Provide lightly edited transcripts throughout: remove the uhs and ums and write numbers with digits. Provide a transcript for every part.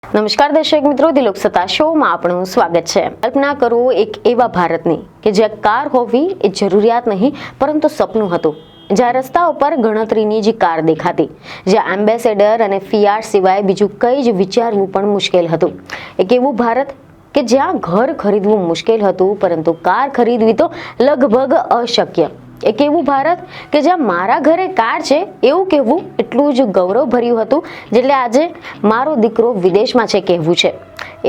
નમસ્કાર દર્શક મિત્રો, દિલોક સત્તા શોમાં આપનું સ્વાગત છે। કલ્પના કરો એક એવા ભારતની કે જ્યાં કાર હોવી એ જરૂરિયાત નહીં પરંતુ સપનું હતું। જ્યાં રસ્તા ઉપર ગણતરીની જ કાર દેખાતી, જ્યાં એમ્બેસેડર અને ફિયાટ સિવાય બીજું કંઈ જ વિચારવું પણ મુશ્કેલ હતું। એક એવું ભારત કે જ્યાં ઘર ખરીદવું મુશ્કેલ હતું પરંતુ કાર ખરીદવી તો લગભગ અશક્ય। એક એવું ભારત કે જ્યાં મારા ઘરે કાર છે એવું કહેવું એટલું જ ગૌરવ ભર્યું હતું જેટલે આજે મારો દીકરો વિદેશમાં છે કહેવું છે।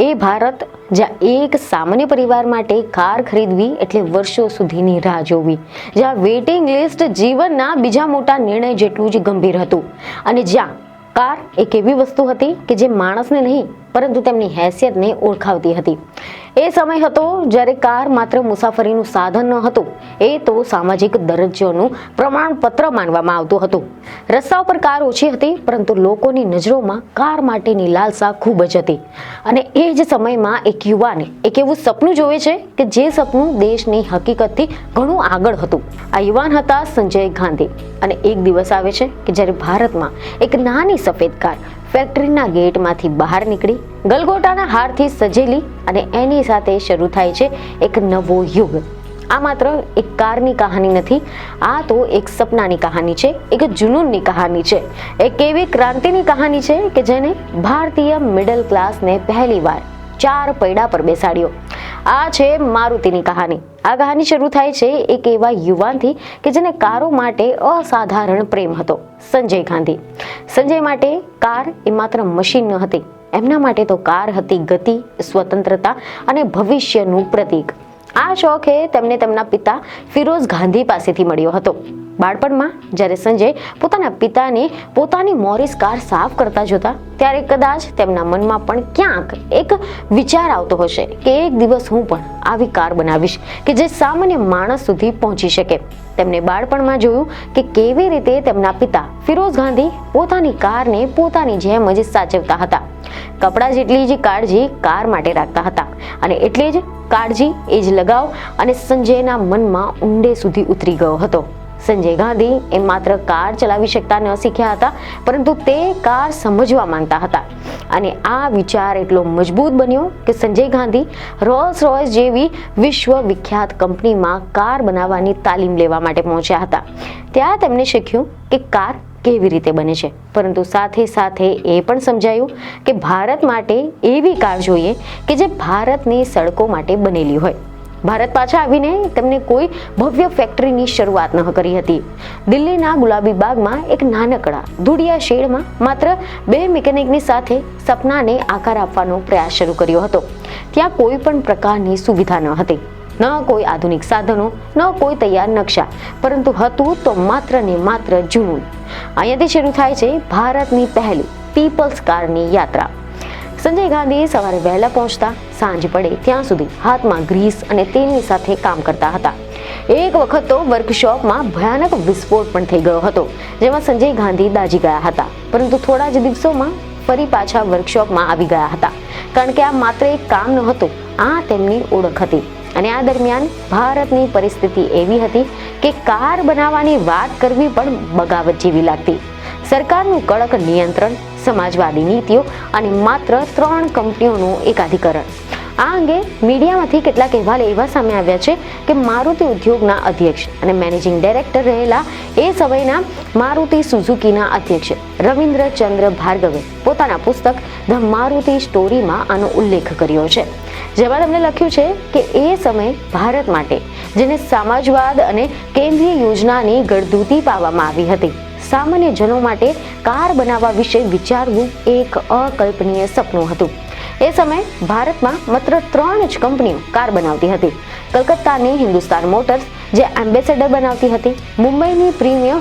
એ ભારત જ્યાં એક સામાન્ય પરિવાર માટે કાર ખરીદવી એટલે વર્ષો સુધીની રાહ જોવી, જ્યાં વેઇટિંગ લિસ્ટ જીવનના બીજા મોટા નિર્ણય જેટલું જ ગંભીર હતું અને જ્યાં કાર એક એવી વસ્તુ હતી કે જે માણસને નહીં પરંતુ તેમની હેસિયતને ઓળખાવતી હતી। એ સમય હતો જ્યારે કાર માત્ર મુસાફરીનું સાધન ન હતું, એ તો સામાજિક દરજ્જાનું પ્રમાણપત્ર માનવામાં આવતું હતું। રસ્તા ઉપર કાર ઓછી હતી પરંતુ લોકોની નજરોમાં કાર માટેની લાલસા ખૂબ જ હતી અને એ જ સમયમાં એક યુવાને એક એવું સપનું જોવે છે કે જે સપનું દેશની હકીકતથી ઘણું આગળ હતું। આ યુવાન હતા સંજય ગાંધી અને એક દિવસ આવે છે કે જ્યારે ભારતમાં એક નાની સફેદ કાર ફેક્ટરીના ગેટમાંથી બહાર નીકળી ગલગોટાના હારથી સજેલી અને એની સાથે શરૂ થાય છે એક નવો યુગ। આ માત્ર એક કારની કહાની નથી, આ તો એક સપનાની કહાની છે, એક જુનૂનની કહાની છે, એક એવી ક્રાંતિની કહાની છે કે જેને ભારતીય મિડલ ક્લાસને પહેલીવાર ચાર પૈડા પર બેસાડ્યો। આ છે મારુતિની કહાની। આ કહાની શરૂ થાય છે એક એવા યુવાનથી કે જેને કારો માટે અસાધારણ પ્રેમ હતો, સંજય ગાંધી। સંજય માટે કાર એ માત્ર મશીન ન હતી, એમના માટે તો કાર હતી ગતિ, સ્વતંત્રતા અને ભવિષ્યનું પ્રતીક। આ શોખ તેમને તેમના પિતા ફિરોઝ ગાંધી પાસેથી મળ્યો હતો। બાળપણમાં જ્યારે સંજય પોતાના પિતાને પોતાની મોરિસ કાર સાફ કરતા જોતા ત્યારે કદાચ તેમના મનમાં પણ ક્યાંક એક વિચાર આવતો હશે કે એક દિવસ હું પણ આવી કાર બનાવીશ કે જે સામાન્ય માણસ સુધી પહોંચી શકે। તેમને બાળપણમાં જોયું કે કેવી રીતે તેમના પિતા ફિરોઝ ગાંધી પોતાની કારને પોતાની જેમ જ સાચવતા હતા, કપડા જેટલી જ કાળજી કાર માટે રાખતા હતા અને એટલી જ કાળજી એ જ લગાવ અને સંજયના મનમાં ઊંડે સુધી ઉતરી ગયો હતો। સંજય ગાંધી એ માત્ર કાર ચલાવી શકતા ન શીખ્યા હતા પરંતુ તે કાર સમજવા માંગતા હતા અને આ વિચાર એટલો મજબૂત બન્યો કે સંજય ગાંધી રોલ્સ રોયસ જેવી વિશ્વ વિખ્યાત કંપનીમાં કાર બનાવવાની તાલીમ લેવા માટે પહોંચ્યા હતા। ત્યાં તેમને શીખ્યું કે કાર કેવી રીતે બને છે, પરંતુ સાથે સાથે એ પણ સમજાયું કે ભારત માટે એવી કાર જોઈએ કે જે ભારતની સડકો માટે બનેલી હોય। ભારત પાછા આવીને તેમને કોઈ ભવ્ય ફેક્ટરીની શરૂઆત ન કરી હતી। દિલ્હીના ગુલાબી બાગમાં એક નાનકડા ધૂળિયા શેડમાં માત્ર 2 મિકેનિકની સાથે સપનાને આકાર આપવાનો પ્રયાસ શરૂ કર્યો હતો। ત્યાં કોઈ પણ પ્રકારની સુવિધા ન હતી, ન કોઈ આધુનિક સાધનો, ન કોઈ તૈયાર નકશા, પરંતુ હતું તો માત્ર ને માત્ર જુનૂન। અહીંયાથી શરૂ થાય છે ભારતની પહેલી પીપલ્સ કારની યાત્રા। સંજય ગાંધી સવારે વહેલા પહોંચતા સાંજ પડે ત્યાં સુધી હાથમાં ગ્રીસ અને તેલની સાથે કામ કરતા હતા। એક વખત તો વર્કશોપમાં ભયાનક વિસ્ફોટ પણ થઈ ગયો હતો જેમાં સંજય ગાંધી દાઝી ગયા હતા, પરંતુ થોડા જ દિવસોમાં ફરી પાછા વર્કશોપમાં આવી ગયા હતા કારણ કે આ માત્ર એક કામ ન હતું, આ તેમની ઓળખ હતી। અને આ દરમિયાન ભારતની પરિસ્થિતિ એવી હતી કે કાર બનાવવાની વાત કરવી પણ બગાવત જેવી લાગતી। સરકારનું કડક નિયંત્રણ, સમાજવાદી નીતિઓ અને માત્ર 3 કંપનીઓનું એકાધિકરણ। આ અંગે મીડિયામાંથી કેટલાક અહેવાલ એવા સામે આવ્યા છે કે મારુતિ ઉદ્યોગના અધ્યક્ષ અને મેનેજિંગ ડાયરેક્ટર રહેલા એ સમયના મારુતિ સુઝુકીના અધ્યક્ષ રવિન્દ્ર ચંદ્ર ભાર્ગવે પોતાના પુસ્તક ધ મારુતિ સ્ટોરીમાં આનો ઉલ્લેખ કર્યો છે, જેમાં તેમણે લખ્યું છે કે એ સમય ભારત માટે જેને સમાજવાદ અને કેન્દ્રીય યોજનાની ગળદૂતી પાવામાં આવી હતી, સામાન્ય જનો માટે કાર બનાવવા વિશે વિચારવું એક અકલ્પનીય સપનું હતું। એ સમયે ભારતમાં માત્ર 3 જ કંપનીઓ કાર બનાવતી હતી। કલકત્તાની હિન્દુસ્તાન મોટર્સ જે એમ્બેસેડર બનાવતી હતી, મુંબઈની પ્રીમિયમ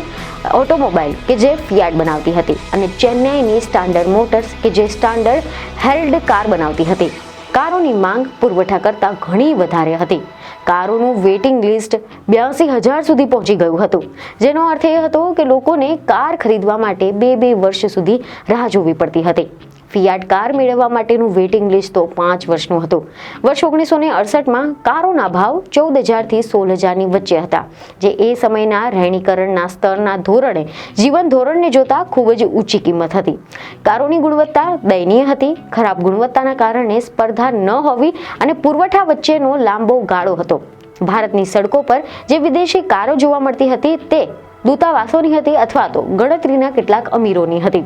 ઓટોમોબાઈલ કે જે ફિયાટ બનાવતી હતી અને ચેન્નઈની સ્ટાન્ડર્ડ મોટર્સ કે જે સ્ટાન્ડર્ડ હેલ્ડ કાર બનાવતી હતી। કારોની માંગ પુરવઠા કરતાં ઘણી વધારે હતી। કારોનું વેઇટિંગ લિસ્ટ 82,000 સુધી પહોંચી ગયું હતું, જેનો અર્થ એ હતો કે લોકોને કાર ખરીદવા માટે 2 વર્ષ સુધી રાહ જોવી પડતી હતી। ફિયાટ કાર મેળવવા માટેનું વેઇટિંગ લિસ્ટ તો 5 વર્ષનું હતું. વર્ષ 1968માં કારોના ભાવ 14,000 થી 16,000ની વચ્ચે હતા, જે એ સમયના રહેણીકરણના સ્તરના ધોરણે જીવન ધોરણને જોતા ખૂબ જ ઊંચી કિંમત હતી. કારોની ગુણવત્તા દયનીય હતી. ખરાબ ગુણવત્તાના કારણે સ્પર્ધા ન હોવી અને પુરવઠા વચ્ચેનો લાંબો ગાળો હતો. ભારતની સડકો પર જે વિદેશી કારો જોવા મળતી હતી તે દૂતાવાસોની હતી અથવા તો ગણતરીના કેટલાક અમીરોની હતી.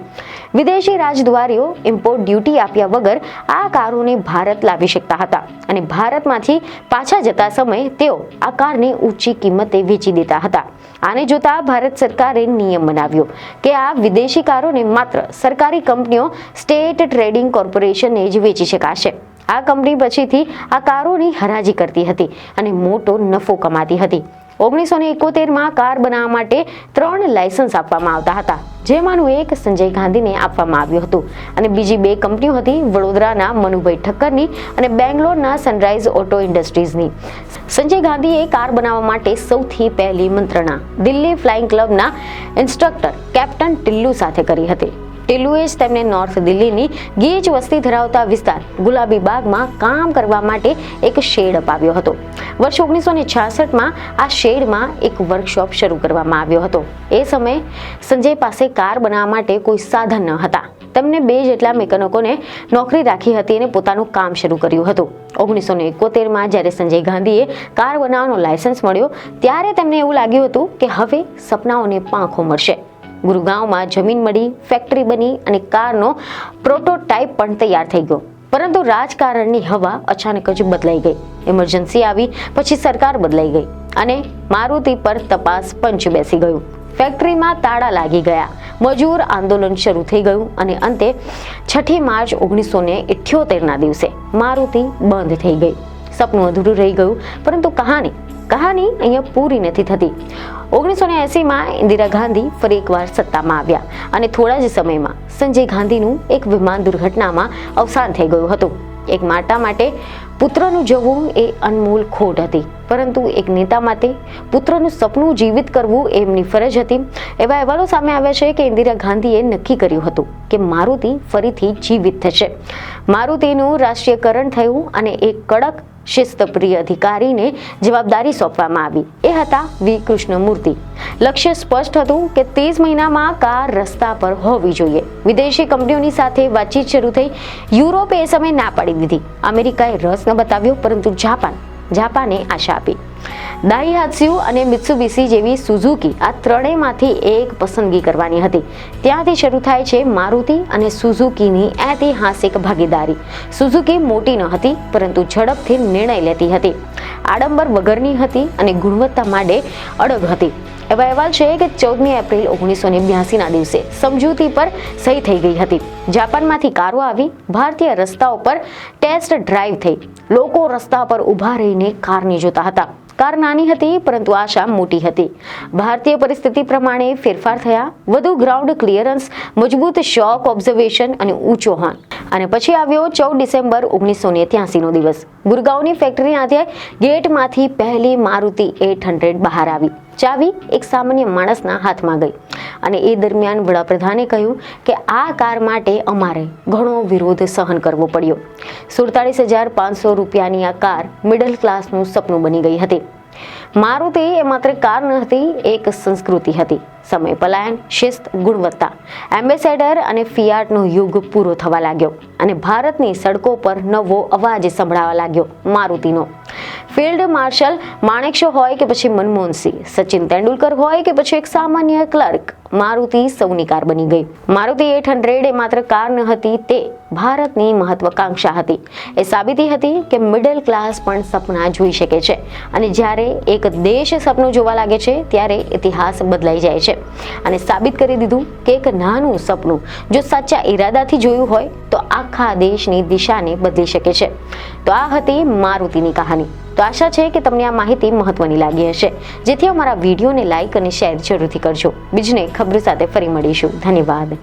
વિદેશી રાજદ્વારીઓ ઇમ્પોર્ટ ડ્યુટી આપ્યા વગર આ કારોને ભારત લાવી શકતા હતા અને ભારતમાંથી પાછા જતા સમયે તેઓ આ કારને ઊંચી કિંમતે વેચી દેતા હતા. આને જોતા ભારત સરકારે નિયમ બનાવ્યો કે આ વિદેશી કારોને માત્ર સરકારી કંપનીઓ સ્ટેટ ટ્રેડિંગ કોર્પોરેશનને જ વેચી શકાશે. આ કંપની પછીથી આ કારોની હરાજી કરતી હતી અને મોટો નફો કમાતી હતી. 1971માં કાર બનાવવા માટે 3 લાયસન્સ આપવામાં આવતા હતા, જેમાંનું એક સંજય ગાંધીને આપવામાં આવ્યું હતું અને બીજી 2 કંપનીઓ હતી, વડોદરાના મનુભાઈ ઠક્કરની અને બેંગ્લોરના સનરાઈઝ ઓટો ઇન્ડસ્ટ્રીઝની. સંજય ગાંધીએ કાર બનાવવા માટે સૌથી પહેલી મંત્રણા દિલ્હી ફ્લાઇંગ ક્લબના ઇન્સ્ટ્રક્ટર કેપ્ટન ટિલ્લુ સાથે કરી હતી. ટિલ્લુએ જ તેમને નોર્થ દિલ્હીની ગીચ વસ્તી ધરાવતા વિસ્તાર ગુલાબી બાગમાં કામ કરવા માટે એક શેડ અપાવ્યો હતો. વર્ષ 1966માં આ શેડમાં એક વર્કશોપ શરૂ કરવામાં આવ્યો હતો. એ સમયે સંજય પાસે કાર બનાવવા માટે કોઈ સાધન ન હતા. તેમને 2 જેટલા મિકેનિકોને નોકરી રાખી હતી અને પોતાનું કામ શરૂ કર્યું હતું. 1971માં જ્યારે સંજય ગાંધીએ કાર બનાવવાનો લાયસન્સ મળ્યો ત્યારે તેમને એવું લાગ્યું હતું કે હવે સપનાઓને પાંખો મળશે. ગુરુગાંવમાં જમીન મળી, ફેક્ટરી બની અને કારનો પ્રોટોટાઇપ પણ તૈયાર થઈ ગયો. પરંતુ રાજકારણની હવા અચાનક જ બદલાઈ ગઈ. ઇમરજન્સી આવી, પછી સરકાર બદલાઈ ગઈ અને મારુતિ પર તપાસ પંચ બેસી ગયું. ફેક્ટરીમાં તાળા લાગી ગયા, મજૂર આંદોલન શરૂ થઈ ગયું અને અંતે 6 માર્ચ 1978ના દિવસે મારુતિ બંધ થઈ ગઈ. સપનું અધૂરું રહી ગયું. પરંતુ કહાની અહીંયા પૂરી નથી થતી. 1980માં ઇન્દિરા ગાંધી ફરી એકવાર સત્તામાં આવ્યા અને થોડા જ સમયમાં સંજય ગાંધીનું એક વિમાન દુર્ઘટનામાં અવસાન થઈ ગયું હતું. એક માતા માટે પુત્રનું જવું એ અનમોલ ખોટ હતી, પરંતુ એક નેતા માટે પુત્રનું સપનું જીવિત કરવું એમની ફરજ હતી. એવા અહેવાલો સામે આવ્યા છે કે ઇન્દિરા ગાંધીએ નક્કી કર્યું હતું કે મારુતિ ફરીથી જીવિત થશે. મારુતિનું રાષ્ટ્રીયકરણ થયું અને એક કડક શિસ્તપ્રિય અધિકારીને જવાબદારી સોંપવામાં આવી. એ હતા વી કૃષ્ણમૂર્તિ. લક્ષ્ય સ્પષ્ટ હતું કે 30 મહિનામાં કાર રસ્તા પર હોવી જોઈએ. વિદેશી કંપનીઓની સાથે વાતચીત શરૂ થઈ. યુરોપે એ સમયે ના પાડી દીધી. અમેરિકાએ રસ ન બતાવ્યો, પરંતુ જાપાને આશા આપી. દાઈહાત્સુ અને મિત્સુબિશી જેવી સુઝુકી આ ત્રણેયમાંથી એક પસંદગી કરવાની હતી. ત્યાંથી શરૂ થાય છે મારુતિ અને સુઝુકીની ઐતિહાસિક ભાગીદારી. સુઝુકી મોટી ન હતી, પરંતુ ઝડપથી નિર્ણય લેતી હતી, આડંબર વગરની હતી અને ગુણવત્તા માટે અડગ હતી. એવા અહેવાલ છે કે 14 એપ્રિલ 1982ના દિવસે સમજૂતી પર સહી થઈ ગઈ હતી. જાપાનમાંથી કારો આવી, ભારતીય રસ્તાઓ પર ટેસ્ટ ડ્રાઈવ થઈ. લોકો રસ્તા પર ઊભા રહીને કારને જોતા હતા. કાર નાની હતી, પરંતુ આશા મોટી હતી. ભારતીય પરિસ્થિતિ પ્રમાણે ફેરફાર થયા. વધુ ગ્રાઉન્ડ ક્લિયરન્સ, મજબૂત શોક ઓબ્ઝર્વેશન અને ઊંચો હોર્ન. અને પછી આવ્યો 14 ડિસેમ્બર 1983નો દિવસ. ગુરગાંવની ફેક્ટરીના ગેટમાંથી પહેલી મારુતિ 800 બહાર આવી. ચાવી એક સામાન્ય માણસના હાથમાં ગઈ અને એ દરમિયાન વડાપ્રધાને કહ્યું કે આ કાર માટે અમારે ઘણો વિરોધ સહન કરવો પડ્યો. 47,500 રૂપિયાની આ કાર મિડલ ક્લાસનું સપનું બની ગઈ હતી. મારુતિ એ માત્ર કાર ન હતી, એક સંસ્કૃતિ હતી. સમય પલાયન, શિસ્ત, ગુણવત્તા. એમ્બેસેડર અને ફિયાટનો યુગ પૂરો થવા લાગ્યો અને ભારતની સડકો પર નવો અવાજ સંભળાવા લાગ્યો, મારુતિનો. ફિલ્ડ માર્શલ માણેકશો હોય કે પછી મનમોહનસિંહ, સચિન તેંડુલકર હોય કે પછી એક સામાન્ય ક્લર્ક, મારુતિ સૌની કાર બની ગઈ. મારુતિ 800 એ માત્ર કાર ન હતી, તે ભારતની મહત્વાકાંક્ષા હતી. એ સાબિતી હતી કે મિડલ ક્લાસ પણ સપના જોઈ શકે છે અને જ્યારે એક દેશ સપનું જોવા લાગે છે ત્યારે ઇતિહાસ બદલાઈ જાય છે. અને સાબિત કરી દીધું કે એક નાનું સપનું જો સાચા ઈરાદાથી જોયું હોય તો આખા દેશની દિશાને બદલી શકે છે. તો આ હતી મારુતિની કહાની. તો આશા છે કે તમને આ માહિતી મહત્વની લાગી હશે, જેથી અમારા વિડીયોને લાઈક અને શેર જરૂરથી કરજો. બીજને ખબર સાથે ફરી મળીશું. ધન્યવાદ.